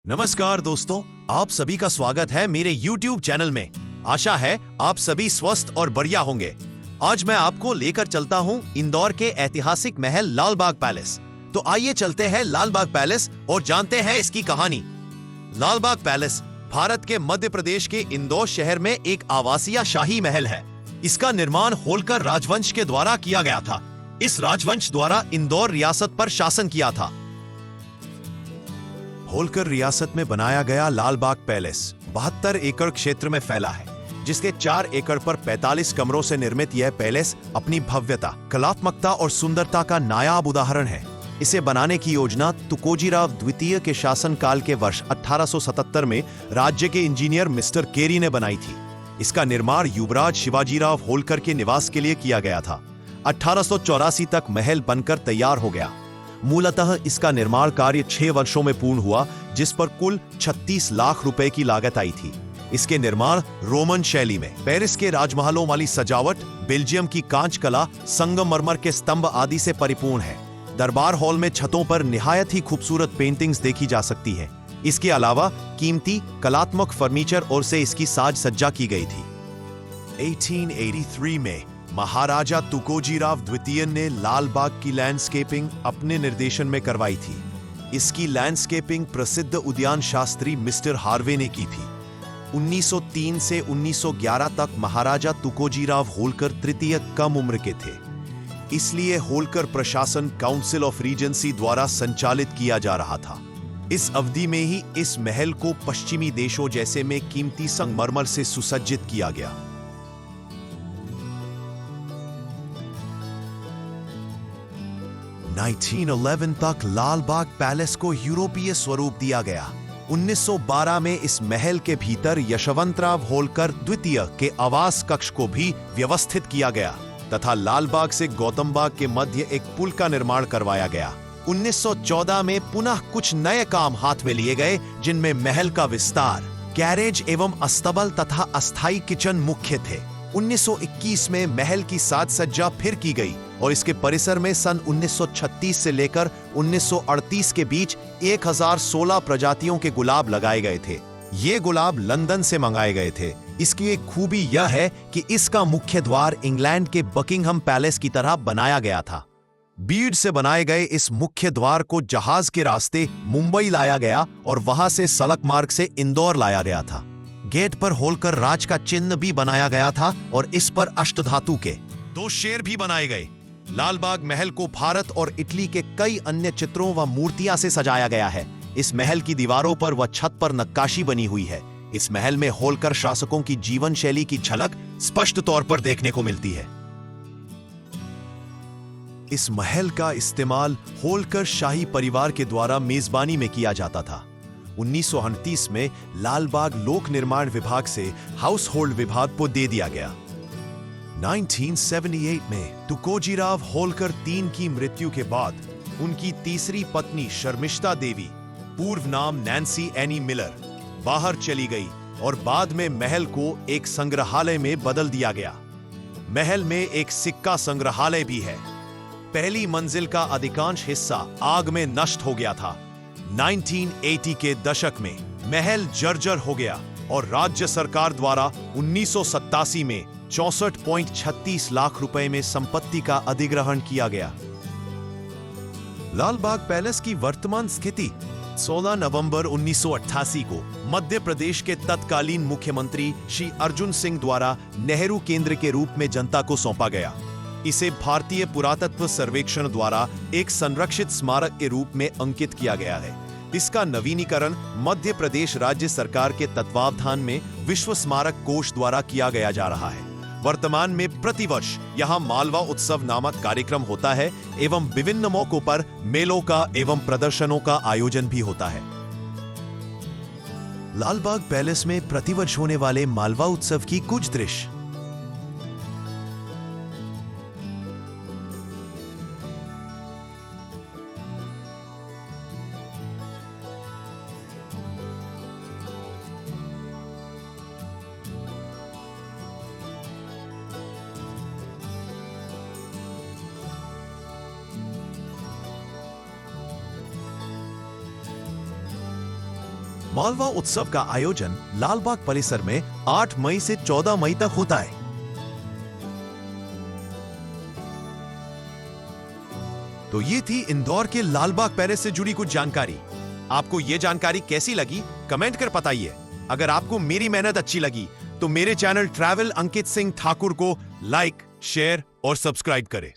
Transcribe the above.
नमस्कार दोस्तों, आप सभी का स्वागत है मेरे YouTube चैनल में। आशा है आप सभी स्वस्थ और बढ़िया होंगे। आज मैं आपको लेकर चलता हूं इंदौर के ऐतिहासिक महल लाल बाग पैलेस। तो आइए चलते हैं लाल बाग पैलेस और जानते हैं इसकी कहानी। लाल बाग पैलेस भारत के मध्य प्रदेश के इंदौर शहर में एक आवासीय शाही महल है। इसका निर्माण होलकर राजवंश के द्वारा किया गया था। इस राजवंश द्वारा इंदौर रियासत पर शासन किया था। होलकर रियासत में बनाया गया लाल बाग पैलेस 72 एकड़ क्षेत्र में फैला है, जिसके 4 एकड़ पर 45 कमरों से निर्मित यह पैलेस अपनी भव्यता, कलात्मकता और सुंदरता का नायाब उदाहरण है। इसे बनाने की योजना तुकोजीराव द्वितीय के शासनकाल के वर्ष 1877 में राज्य के इंजीनियर मिस्टर केरी ने बनाई थी। इसका निर्माण युवराज शिवाजीराव होलकर के निवास के लिए किया गया था। 1884 तक महल बनकर तैयार हो गया। मूलतः इसका निर्माण कार्य 6 वर्षों में पूर्ण हुआ, जिस पर कुल 36 लाख रुपए की लागत आई थी। इसके निर्माण रोमन शैली में, पेरिस के राजमहलों वाली सजावट, बेल्जियम की कांच कला, संगमरमर के स्तंभ आदि से परिपूर्ण है। दरबार हॉल में छतों पर निहायत ही खूबसूरत पेंटिंग्स देखी जा सकती हैं। इसके अलावा कीमती कलात्मक फर्नीचर और से इसकी साज सज्जा की गई थी। 1883 में महाराजा तुकोजीराव द्वितीय ने लाल बाग की लैंडस्केपिंग अपने निर्देशन में करवाई थी। इसकी लैंडस्केपिंग प्रसिद्ध उद्यान शास्त्री मिस्टर हार्वे ने की थी। 1903 से 1911 तक महाराजा तुकोजीराव होलकर तृतीय कम उम्र के थे, इसलिए होलकर प्रशासन काउंसिल ऑफ रीजेंसी द्वारा संचालित किया जा रहा था। इस अवधि में ही इस महल को पश्चिमी देशों जैसे में कीमती संगमरमर से सुसज्जित किया गया। 1911 तक लाल बाग पैलेस को यूरोपीय स्वरूप दिया गया। 1912 में इस महल के भीतर यशवंतराव होलकर द्वितीय के आवास कक्ष को भी व्यवस्थित किया गया तथा लाल बाग से गौतम बाग के मध्य एक पुल का निर्माण करवाया गया। 1914 में पुनः कुछ नए काम हाथ में लिए गए, जिनमें महल का विस्तार, गैरेज एवं अस्तबल तथा अस्थायी किचन मुख्य थे। 1921 में महल की साज सज्जा फिर की गई और इसके परिसर में सन 1936 से लेकर 1938 के बीच 1016 प्रजातियों के गुलाब लगाए गए थे। ये गुलाब लंदन से मंगाए गए थे। इसकी एक खूबी यह है कि इसका मुख्य द्वार इंग्लैंड के बकिंघम पैलेस की तरह बनाया गया था। बीड से बनाए गए इस मुख्य द्वार को जहाज के रास्ते मुंबई लाया गया और वहां से सड़क मार्ग से इंदौर लाया गया था। गेट पर होलकर राज का चिन्ह भी बनाया गया था और इस पर अष्टधातु के 2 शेर भी बनाए गए। लाल बाग महल को भारत और इटली के कई अन्य चित्रों व मूर्तियां से सजाया गया है। इस महल की दीवारों पर व छत पर नक्काशी बनी हुई है। इस महल में होलकर शासकों की जीवन शैली की झलक स्पष्ट तौर पर देखने को मिलती है। इस महल का इस्तेमाल होलकर शाही परिवार के द्वारा मेजबानी में किया जाता था। 1938 में लाल बाग लोक निर्माण विभाग से हाउस होल्ड विभाग को दे दिया गया। 1978 में तुकोजीराव होलकर 3 की मृत्यु के बाद उनकी तीसरी पत्नी शर्मिष्ठा देवी, पूर्व नाम नैन्सी एनी मिलर, बाहर चली गई और बाद में महल को एक संग्रहालय में बदल दिया गया। महल में एक सिक्का संग्रहालय भी है। पहली मंजिल का अधिकांश हिस्सा आग में नष्ट हो गया था। 1980 के दशक में महल जर्जर हो गया और राज्य सरकार द्वारा 1987 में 64.36 लाख रुपए में संपत्ति का अधिग्रहण किया गया। लाल बाग पैलेस की वर्तमान स्थिति 16 नवंबर 1988 को मध्य प्रदेश के तत्कालीन मुख्यमंत्री श्री अर्जुन सिंह द्वारा नेहरू केंद्र के रूप में जनता को सौंपा गया। इसे भारतीय पुरातत्व सर्वेक्षण द्वारा एक संरक्षित स्मारक के रूप में अंकित किया गया है। इसका नवीनीकरण मध्य प्रदेश राज्य सरकार के तत्वावधान में विश्व स्मारक कोष द्वारा किया गया जा रहा है। वर्तमान में प्रतिवर्ष यहाँ मालवा उत्सव नामक कार्यक्रम होता है एवं विभिन्न मौकों पर मेलों का एवं प्रदर्शनों का आयोजन भी होता है। लाल बाग पैलेस में प्रतिवर्ष होने वाले मालवा उत्सव की कुछ दृश्य। मालवा उत्सव का आयोजन लालबाग परिसर में 8 मई से 14 मई तक होता है। तो ये थी इंदौर के लालबाग पैलेस से जुड़ी कुछ जानकारी। आपको ये जानकारी कैसी लगी कमेंट कर बताइए। अगर आपको मेरी मेहनत अच्छी लगी तो मेरे चैनल ट्रैवल अंकित सिंह ठाकुर को लाइक, शेयर और सब्सक्राइब करें।